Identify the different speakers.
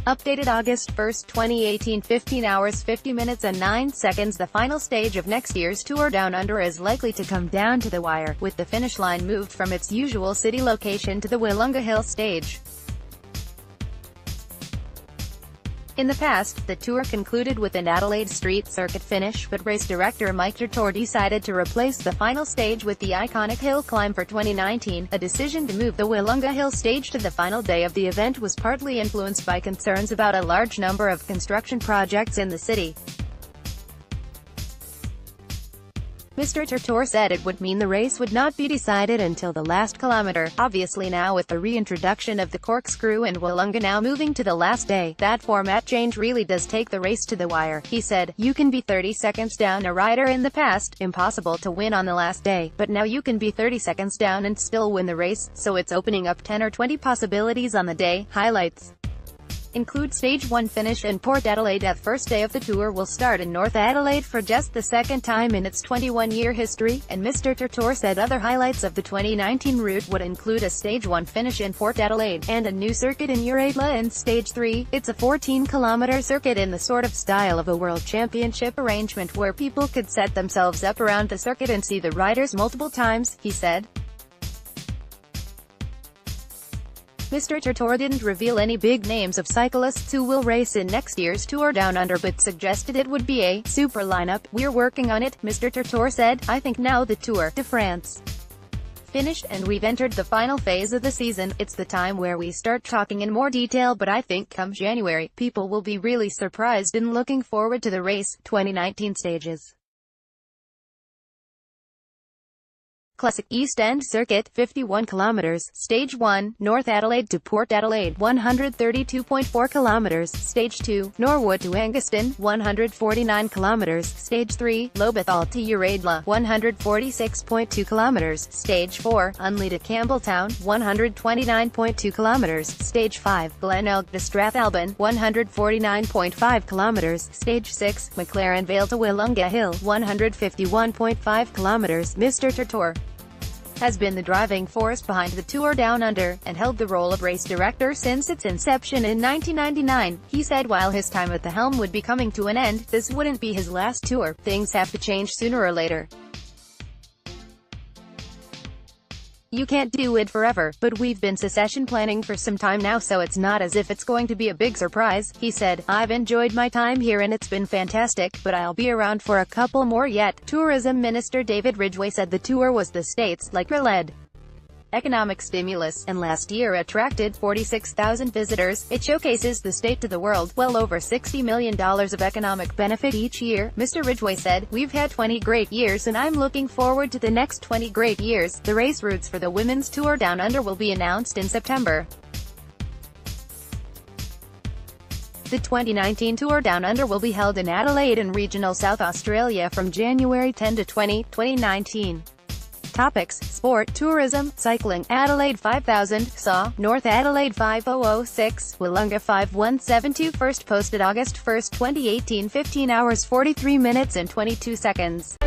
Speaker 1: Updated August 1, 2018, 15 hours 50 minutes and 9 seconds. The final stage of next year's Tour Down Under is likely to come down to the wire, with the finish line moved from its usual city location to the Willunga Hill stage. In the past, the tour concluded with an Adelaide street circuit finish, but race director Mike Turtur decided to replace the final stage with the iconic hill climb for 2019. A decision to move the Willunga Hill stage to the final day of the event was partly influenced by concerns about a large number of construction projects in the city. Mr. Turtur said it would mean the race would not be decided until the last kilometre. Obviously now with the reintroduction of the corkscrew and Willunga now moving to the last day, that format change really does take the race to the wire. He said, "You can be 30 seconds down a rider in the past, impossible to win on the last day, but now you can be 30 seconds down and still win the race, so it's opening up 10 or 20 possibilities on the day." Highlights include Stage 1 finish in Port Adelaide. The first day of the tour will start in North Adelaide for just the second time in its 21-year history, and Mr. Turtur said other highlights of the 2019 route would include a Stage 1 finish in Port Adelaide, and a new circuit in Adelaide in Stage 3. It's a 14-kilometre circuit in the sort of style of a World Championship arrangement where people could set themselves up around the circuit and see the riders multiple times, he said. Mr. Turtur didn't reveal any big names of cyclists who will race in next year's Tour Down Under, but suggested it would be a super lineup. "We're working on it," Mr. Turtur said. "I think now the Tour de France finished and we've entered the final phase of the season, it's the time where we start talking in more detail, but I think come January, people will be really surprised and looking forward to the race." 2019 stages. Classic East End Circuit, 51 kilometers. Stage 1, North Adelaide to Port Adelaide, 132.4 kilometers. Stage 2, Norwood to Angaston, 149 kilometers. Stage 3, Lobethal to Adelaide, 146.2 kilometers. Stage 4, Unley to Campbelltown, 129.2 kilometers. Stage 5, Glenelg to Strathalbyn, 149.5 kilometers. Stage 6, McLaren Vale to Willunga Hill, 151.5 kilometers. Mr. Turtur has been the driving force behind the Tour Down Under, and held the role of race director since its inception in 1999. He said while his time at the helm would be coming to an end, this wouldn't be his last tour. Things have to change sooner or later. "You can't do it forever, but we've been succession planning for some time now, so it's not as if it's going to be a big surprise," he said. "I've enjoyed my time here and it's been fantastic, but I'll be around for a couple more yet." Tourism Minister David Ridgway said the tour was the state's led economic stimulus, and last year attracted 46,000 visitors. It showcases the state to the world, well over $60 million of economic benefit each year. Mr. Ridgway said, "We've had 20 great years and I'm looking forward to the next 20 great years." The race routes for the Women's Tour Down Under will be announced in September. The 2019 Tour Down Under will be held in Adelaide and regional South Australia from January 10 to 20, 2019. Topics: Sport, Tourism, Cycling. Adelaide 5000, SAW, North Adelaide 5006, Willunga 5172. First posted August 1, 2018, 15 hours 43 minutes and 22 seconds.